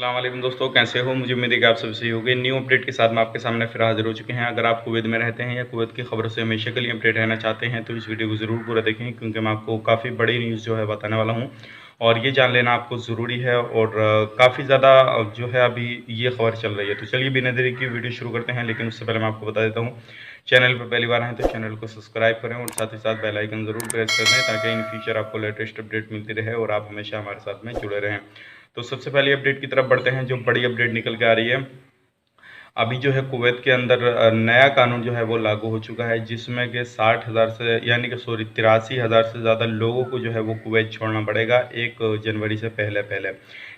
अस्सलाम वालेकुम दोस्तों, कैसे हो? मुझे उम्मीद है कि आप सब सही होंगे। न्यू अपडेट के साथ मैं आपके सामने फिर हाजिर हो चुके हैं। अगर आप कुवैत में रहते हैं या कुवैत की खबरों से हमेशा के लिए अपडेट रहना चाहते हैं तो इस वीडियो को ज़रूर पूरा देखें, क्योंकि मैं आपको काफ़ी बड़ी न्यूज़ जो है बताने वाला हूँ और ये जान लेना आपको ज़रूरी है। और काफ़ी ज़्यादा जो है अभी ये खबर चल रही है। तो चलिए बिना देरी की वीडियो शुरू करते हैं, लेकिन उससे पहले मैं आपको बता देता हूँ, चैनल पर पहली बार हैं तो चैनल को सब्सक्राइब करें और साथ ही साथ बेल आइकन ज़रूर प्रेस कर दें, ताकि इन फ्यूचर आपको लेटेस्ट अपडेट मिलती रहे और आप हमेशा हमारे साथ में जुड़े रहें। तो सबसे पहले अपडेट की तरफ बढ़ते हैं। जो बड़ी अपडेट निकल के आ रही है, अभी जो है कुवैत के अंदर नया कानून जो है वो लागू हो चुका है, जिसमें कि 60,000 से यानी कि 83,000 से ज़्यादा लोगों को जो है वो कुवैत छोड़ना पड़ेगा 1 जनवरी से पहले पहले।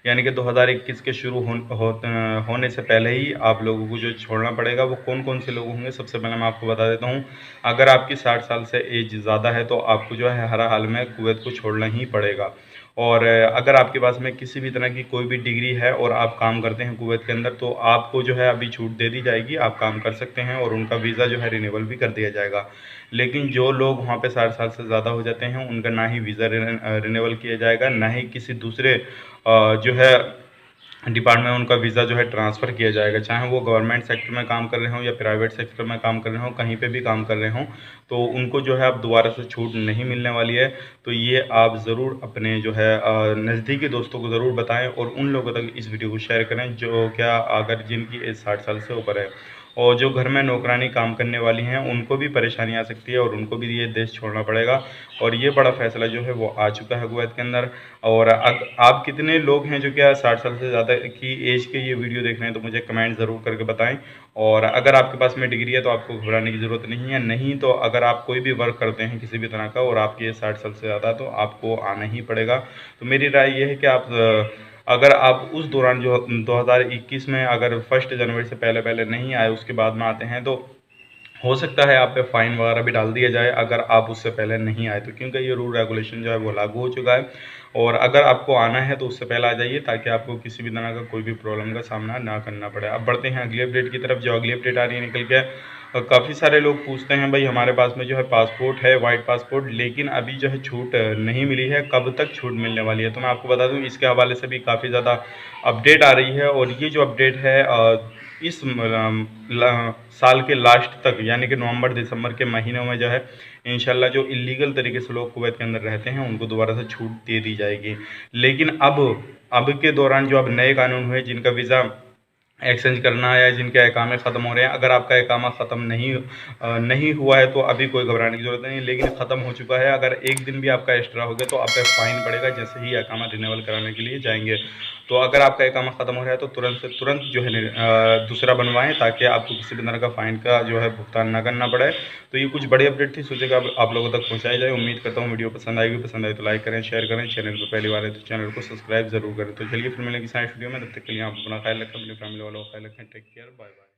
यानी कि 2021 के शुरू होने से पहले ही आप लोगों को जो छोड़ना पड़ेगा। वो कौन कौन से लोग होंगे, सबसे पहले मैं आपको बता देता हूँ। अगर आपकी 60 साल से एज ज़्यादा है तो आपको जो है हर हाल में कुवैत को छोड़ना ही पड़ेगा। और अगर आपके पास में किसी भी तरह की कोई भी डिग्री है और आप काम करते हैं कुवैत के अंदर, तो आपको जो है अभी छूट दे दी जाएगी, आप काम कर सकते हैं और उनका वीज़ा जो है रिन्यूअल भी कर दिया जाएगा। लेकिन जो लोग वहाँ पे 60 साल से ज़्यादा हो जाते हैं, उनका ना ही वीज़ा रिन्यूअल किया जाएगा, ना ही किसी दूसरे जो है डिपार्टमेंट में उनका वीज़ा जो है ट्रांसफ़र किया जाएगा। चाहे वो गवर्नमेंट सेक्टर में काम कर रहे हों या प्राइवेट सेक्टर में काम कर रहे हों, कहीं पे भी काम कर रहे हों, तो उनको जो है अब दोबारा से छूट नहीं मिलने वाली है। तो ये आप ज़रूर अपने जो है नज़दीकी दोस्तों को ज़रूर बताएं और उन लोगों तक इस वीडियो को शेयर करें जो क्या अगर जिनकी एज 60 साल से ऊपर है। और जो घर में नौकरानी काम करने वाली हैं, उनको भी परेशानी आ सकती है और उनको भी ये देश छोड़ना पड़ेगा। और ये बड़ा फ़ैसला जो है वो आ चुका है कुवैत के अंदर। और आप कितने लोग हैं जो क्या 60 साल से ज़्यादा की एज के ये वीडियो देख रहे हैं, तो मुझे कमेंट ज़रूर करके बताएं। और अगर आपके पास में डिग्री है तो आपको घबराने की ज़रूरत नहीं है। नहीं तो अगर आप कोई भी वर्क करते हैं किसी भी तरह का और आपकी एज 60 साल से ज़्यादा, तो आपको आना ही पड़ेगा। तो मेरी राय ये है कि आप अगर आप उस दौरान जो 2021 में अगर 1 जनवरी से पहले पहले नहीं आए, उसके बाद में आते हैं, तो हो सकता है आप पे फाइन वगैरह भी डाल दिया जाए अगर आप उससे पहले नहीं आए तो, क्योंकि ये रूल रेगुलेशन जो है वो लागू हो चुका है। और अगर आपको आना है तो उससे पहले आ जाइए, ताकि आपको किसी भी तरह का कोई भी प्रॉब्लम का सामना ना करना पड़े। अब बढ़ते हैं अगली अपडेट की तरफ। जो अगली अपडेट आ रही है निकल के, काफ़ी सारे लोग पूछते हैं भाई हमारे पास में जो है पासपोर्ट है, वाइट पासपोर्ट, लेकिन अभी जो है छूट नहीं मिली है, कब तक छूट मिलने वाली है? तो मैं आपको बता दूं, इसके हवाले से भी काफ़ी ज़्यादा अपडेट आ रही है। और ये जो अपडेट है इस साल के लास्ट तक, यानी कि नवंबर दिसंबर के महीनों में जो है इंशाल्लाह जो इलीगल तरीके से लोग कुवैत के अंदर रहते हैं उनको दोबारा से छूट दे दी जाएगी। लेकिन अब के दौरान जो अब नए कानून हुए, जिनका वीज़ा एक्सचेंज करना है या जिनके इकामे ख़त्म हो रहे हैं, अगर आपका इकामा ख़त्म नहीं हुआ है तो अभी कोई घबराने की ज़रूरत नहीं है। लेकिन ख़त्म हो चुका है, अगर एक दिन भी आपका एक्स्ट्रा हो गया तो आप पे फ़ाइन पड़ेगा जैसे ही इकामा रिन्यूअल कराने के लिए जाएंगे। तो अगर आपका इकामा ख़त्म हो रहा है तो तुरंत से तुरंत जो है दूसरा बनवाएं, ताकि आपको किसी भी तरह का फ़ाइन का जो है भुगतान ना करना पड़े। तो ये कुछ बड़ी अपडेट थी, सोचेगा आप लोगों तक पहुँचाई जाए। उम्मीद करता हूँ वीडियो पसंद आएगी। पसंद आए तो लाइक करें, शेयर करें। चैनल पर पहली बार है तो चैनल को सब्सक्राइब जरूर करें। तो चलिए फिर मिलेंगे इस वीडियो में, तब तक के लिए आप अपना ख्याल रखें, अपनी फैमिली वालों का ख्याल रखें। Take care, bye bye.